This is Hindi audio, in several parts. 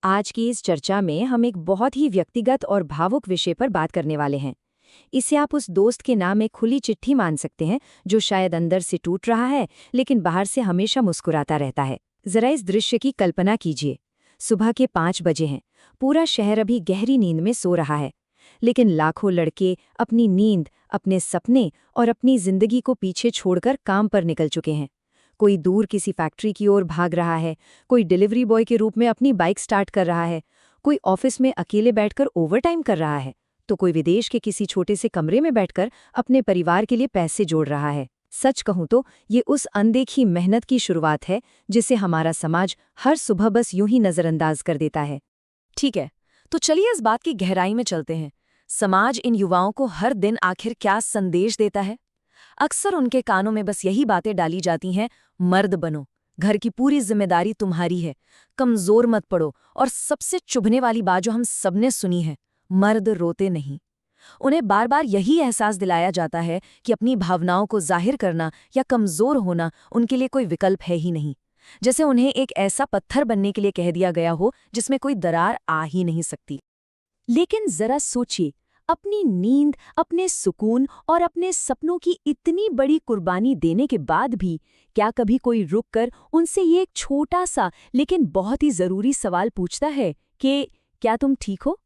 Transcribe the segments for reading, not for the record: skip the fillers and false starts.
आज की इस चर्चा में हम एक बहुत ही व्यक्तिगत और भावुक विषय पर बात करने वाले हैं। इसे आप उस दोस्त के नाम एक खुली चिट्ठी मान सकते हैं जो शायद अंदर से टूट रहा है लेकिन बाहर से हमेशा मुस्कुराता रहता है। जरा इस दृश्य की कल्पना कीजिए। सुबह के 5 बजे हैं। पूरा शहर अभी गहरी नींद में सो रहा है, लेकिन लाखों लड़के अपनी नींद, अपने सपने और अपनी जिंदगी को पीछे छोड़कर काम पर निकल चुके हैं। कोई दूर किसी फैक्ट्री की ओर भाग रहा है, कोई डिलीवरी बॉय के रूप में अपनी बाइक स्टार्ट कर रहा है, कोई ऑफिस में अकेले बैठकर ओवरटाइम कर रहा है, तो कोई विदेश के किसी छोटे से कमरे में बैठकर अपने परिवार के लिए पैसे जोड़ रहा है। सच कहूं तो ये उस अनदेखी मेहनत की शुरुआत है जिसे हमारा समाज हर सुबह बस यूं ही नजरअंदाज कर देता है। ठीक है, तो चलिए इस बात की गहराई में चलते हैं। समाज इन युवाओं को हर दिन आखिर क्या संदेश देता है? अक्सर उनके कानों में बस यही बातें डाली जाती हैं, मर्द बनो, घर की पूरी जिम्मेदारी तुम्हारी है, कमजोर मत पड़ो, और सबसे चुभने वाली बात जो हम सबने सुनी है, मर्द रोते नहीं। उन्हें बार बार यही एहसास दिलाया जाता है कि अपनी भावनाओं को जाहिर करना या कमजोर होना उनके लिए कोई विकल्प है ही नहीं, जैसे उन्हें एक ऐसा पत्थर बनने के लिए कह दिया गया हो जिसमें कोई दरार आ ही नहीं सकती। लेकिन जरा सोचिए, अपनी नींद, अपने सुकून और अपने सपनों की इतनी बड़ी कुर्बानी देने के बाद भी क्या कभी कोई रुककर उनसे ये एक छोटा सा लेकिन बहुत ही जरूरी सवाल पूछता है कि क्या तुम ठीक हो?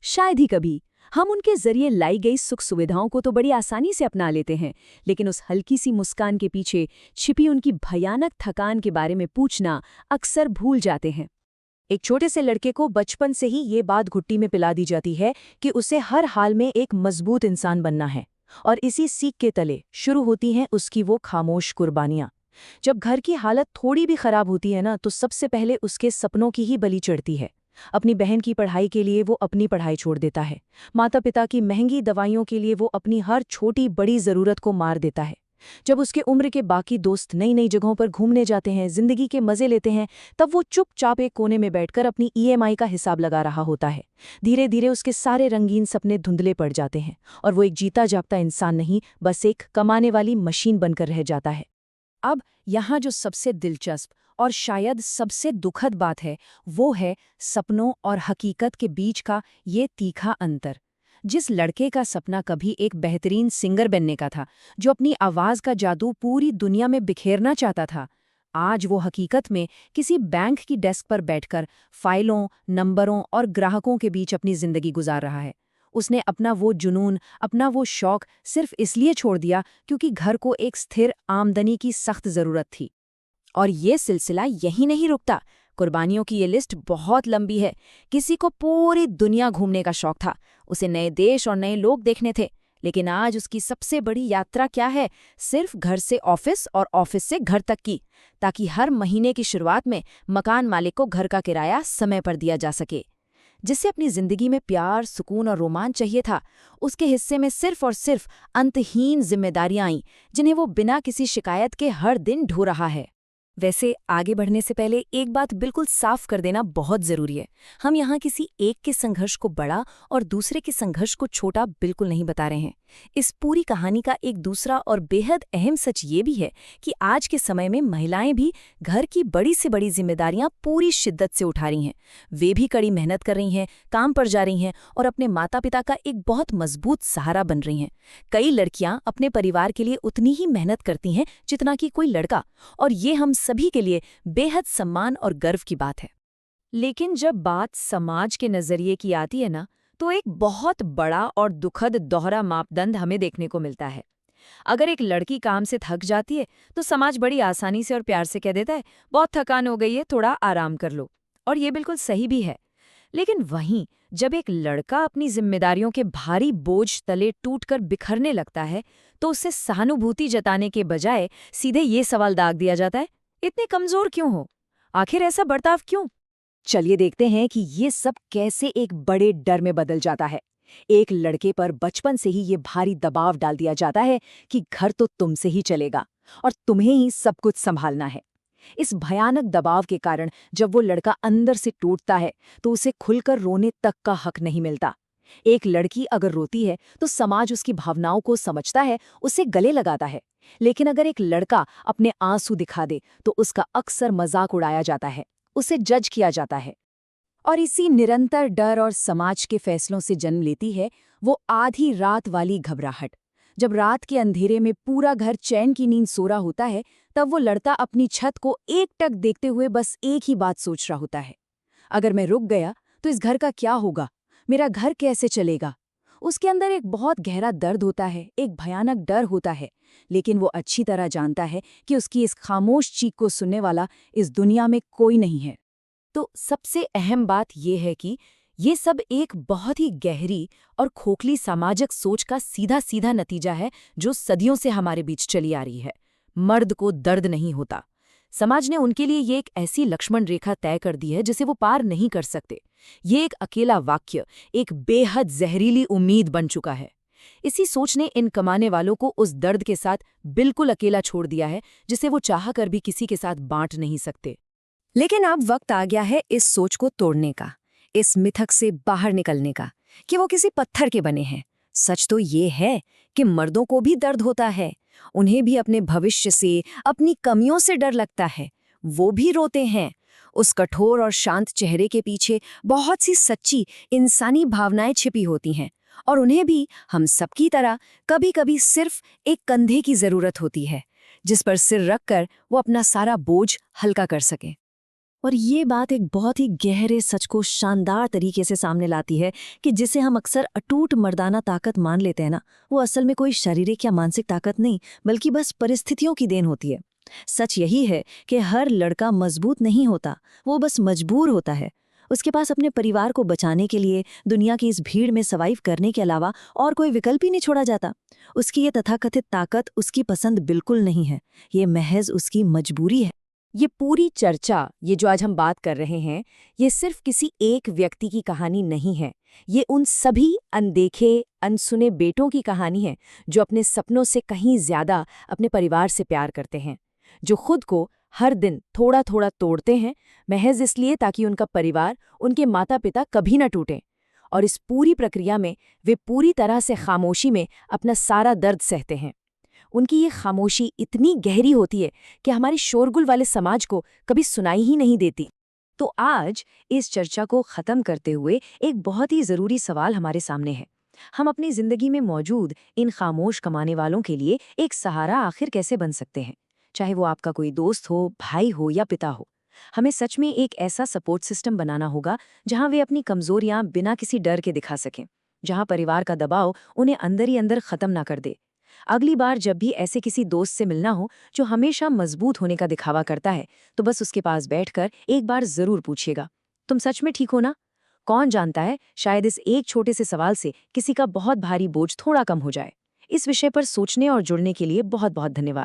शायद ही कभी। हम उनके जरिए लाई गई सुख सुविधाओं को तो बड़ी आसानी से अपना लेते हैं, लेकिन उस हल्की सी मुस्कान के पीछे छिपी उनकी भयानक थकान के बारे में पूछना अक्सर भूल जाते हैं। एक छोटे से लड़के को बचपन से ही ये बात घुट्टी में पिला दी जाती है कि उसे हर हाल में एक मजबूत इंसान बनना है, और इसी सीख के तले शुरू होती हैं उसकी वो खामोश कुर्बानियां। जब घर की हालत थोड़ी भी खराब होती है ना, तो सबसे पहले उसके सपनों की ही बलि चढ़ती है। अपनी बहन की पढ़ाई के लिए वो अपनी पढ़ाई छोड़ देता है, माता पिता की महंगी दवाइयों के लिए वो अपनी हर छोटी बड़ी जरूरत को मार देता है। जब उसके उम्र के बाकी दोस्त नई नई जगहों पर घूमने जाते हैं, जिंदगी के मजे लेते हैं, तब वो चुपचाप एक कोने में बैठकर अपनी ईएमआई का हिसाब लगा रहा होता है। धीरे धीरे उसके सारे रंगीन सपने धुंधले पड़ जाते हैं और वो एक जीता जागता इंसान नहीं, बस एक कमाने वाली मशीन बनकर रह जाता है। अब यहाँ जो सबसे दिलचस्प और शायद सबसे दुखद बात है, वो है सपनों और हकीकत के बीच का ये तीखा अंतर। जिस लड़के का सपना कभी एक बेहतरीन सिंगर बनने का था, जो अपनी आवाज का जादू पूरी दुनिया में बिखेरना चाहता था, आज वो हकीकत में किसी बैंक की डेस्क पर बैठकर फाइलों, नंबरों और ग्राहकों के बीच अपनी जिंदगी गुजार रहा है। उसने अपना वो जुनून, अपना वो शौक सिर्फ इसलिए छोड़ दिया क्योंकि घर को एक स्थिर आमदनी की सख्त जरूरत थी। और ये सिलसिला यहीं नहीं रुकता। कुर्बानियों की ये लिस्ट बहुत लंबी है। किसी को पूरी दुनिया घूमने का शौक था, उसे नए देश और नए लोग देखने थे, लेकिन आज उसकी सबसे बड़ी यात्रा क्या है? सिर्फ घर से ऑफिस और ऑफिस से घर तक की, ताकि हर महीने की शुरुआत में मकान मालिक को घर का किराया समय पर दिया जा सके। जिससे अपनी जिंदगी में प्यार, सुकून और रोमांच चाहिए था, उसके हिस्से में सिर्फ और सिर्फ अंतहीन जिम्मेदारियां आईं, जिन्हें वो बिना किसी शिकायत के हर दिन ढो रहा है। वैसे आगे बढ़ने से पहले एक बात बिल्कुल साफ कर देना बहुत जरूरी है। हम यहाँ किसी एक के संघर्ष को बड़ा और दूसरे के संघर्ष को छोटा बिल्कुल नहीं बता रहे हैं। इस पूरी कहानी का एक दूसरा और बेहद अहम सच ये भी है कि आज के समय में महिलाएं भी घर की बड़ी से बड़ी जिम्मेदारियां पूरी शिद्दत से उठा रही हैं। वे भी कड़ी मेहनत कर रही हैं, काम पर जा रही हैं और अपने माता पिता का एक बहुत मजबूत सहारा बन रही हैं। कई लड़कियां अपने परिवार के लिए उतनी ही मेहनत करती हैं जितना कि कोई लड़का, और ये हम सभी के लिए बेहद सम्मान और गर्व की बात है। लेकिन जब बात समाज के नजरिए की आती है ना, तो एक बहुत बड़ा और दुखद दोहरा मापदंड हमें देखने को मिलता है। अगर एक लड़की काम से थक जाती है तो समाज बड़ी आसानी से और प्यार से कह देता है, बहुत थकान हो गई है, थोड़ा आराम कर लो। और ये बिल्कुल सही भी है। लेकिन वहीं जब एक लड़का अपनी जिम्मेदारियों के भारी बोझ तले टूटकर बिखरने लगता है, तो उससे सहानुभूति जताने के बजाय सीधे ये सवाल दाग दिया जाता है, इतने कमजोर क्यों हो? आखिर ऐसा बर्ताव क्यों? चलिए देखते हैं कि ये सब कैसे एक बड़े डर में बदल जाता है। एक लड़के पर बचपन से ही ये भारी दबाव डाल दिया जाता है कि घर तो तुमसे ही चलेगा और तुम्हें ही सब कुछ संभालना है। इस भयानक दबाव के कारण जब वो लड़का अंदर से टूटता है, तो उसे खुलकर रोने तक का हक नहीं मिलता। एक लड़की अगर रोती है तो समाज उसकी भावनाओं को समझता है, उसे गले लगाता है। लेकिन अगर एक लड़का अपने आंसू दिखा दे तो उसका अक्सर मजाक उड़ाया जाता है, उसे जज किया जाता है। और इसी निरंतर डर और समाज के फैसलों से जन्म लेती है वो आधी रात वाली घबराहट। जब रात के अंधेरे में पूरा घर चैन की नींद सो रहा होता है, तब वो लड़का अपनी छत को एकटक देखते हुए बस एक ही बात सोच रहा होता है, अगर मैं रुक गया तो इस घर का क्या होगा, मेरा घर कैसे चलेगा। उसके अंदर एक बहुत गहरा दर्द होता है, एक भयानक डर होता है, लेकिन वो अच्छी तरह जानता है कि उसकी इस खामोश चीख को सुनने वाला इस दुनिया में कोई नहीं है। तो सबसे अहम बात यह है कि ये सब एक बहुत ही गहरी और खोखली सामाजिक सोच का सीधा सीधा नतीजा है जो सदियों से हमारे बीच चली आ रही है। मर्द को दर्द नहीं होता। समाज ने उनके लिए ये एक ऐसी लक्ष्मण रेखा तय कर दी है जिसे वो पार नहीं कर सकते। ये एक अकेला वाक्य, एक बेहद जहरीली उम्मीद बन चुका है। इसी सोच ने इन कमाने वालों को उस दर्द के साथ बिल्कुल अकेला छोड़ दिया है जिसे वो चाह कर भी किसी के साथ बांट नहीं सकते। लेकिन अब वक्त आ गया है इस सोच को तोड़ने का, इस मिथक से बाहर निकलने का कि वो किसी पत्थर के बने हैं। सच तो ये है कि मर्दों को भी दर्द होता है, उन्हें भी अपने भविष्य से, अपनी कमियों से डर लगता है। वो भी रोते हैं। उस कठोर और शांत चेहरे के पीछे बहुत सी सच्ची इंसानी भावनाएं छिपी होती हैं, और उन्हें भी हम सबकी तरह कभी-कभी सिर्फ एक कंधे की जरूरत होती है, जिस पर सिर रखकर वो अपना सारा बोझ हल्का कर सके। और ये बात एक बहुत ही गहरे सच को शानदार तरीके से सामने लाती है कि जिसे हम अक्सर अटूट मर्दाना ताकत मान लेते हैं ना, वो असल में कोई शारीरिक या मानसिक ताकत नहीं, बल्कि बस परिस्थितियों की देन होती है। सच यही है कि हर लड़का मजबूत नहीं होता, वो बस मजबूर होता है। उसके पास अपने परिवार को बचाने के लिए दुनिया की इस भीड़ में सर्वाइव करने के अलावा और कोई विकल्प ही नहीं छोड़ा जाता। उसकी ये तथाकथित ताकत उसकी पसंद बिल्कुल नहीं है, ये महज उसकी मजबूरी है। ये पूरी चर्चा, ये जो आज हम बात कर रहे हैं, ये सिर्फ किसी एक व्यक्ति की कहानी नहीं है। ये उन सभी अनदेखे, अनसुने बेटों की कहानी है जो अपने सपनों से कहीं ज्यादा अपने परिवार से प्यार करते हैं, जो खुद को हर दिन थोड़ा थोड़ा तोड़ते हैं महज इसलिए ताकि उनका परिवार, उनके माता पिता कभी न टूटें। और इस पूरी प्रक्रिया में वे पूरी तरह से खामोशी में अपना सारा दर्द सहते हैं। उनकी ये खामोशी इतनी गहरी होती है कि हमारी शोरगुल वाले समाज को कभी सुनाई ही नहीं देती। तो आज इस चर्चा को ख़त्म करते हुए एक बहुत ही ज़रूरी सवाल हमारे सामने है। हम अपनी ज़िंदगी में मौजूद इन खामोश कमाने वालों के लिए एक सहारा आखिर कैसे बन सकते हैं? चाहे वो आपका कोई दोस्त हो, भाई हो या पिता हो। हमें सच में एक ऐसा सपोर्ट सिस्टम बनाना होगा जहां वे अपनी कमजोरियां बिना किसी डर के दिखा सकें, जहां परिवार का दबाव उन्हें अंदर ही अंदर ख़त्म ना कर दे। अगली बार जब भी ऐसे किसी दोस्त से मिलना हो जो हमेशा मजबूत होने का दिखावा करता है, तो बस उसके पास बैठकर एक बार जरूर पूछिएगा, तुम सच में ठीक हो ना? कौन जानता है, शायद इस एक छोटे से सवाल से किसी का बहुत भारी बोझ थोड़ा कम हो जाए। इस विषय पर सोचने और जुड़ने के लिए बहुत बहुत धन्यवाद।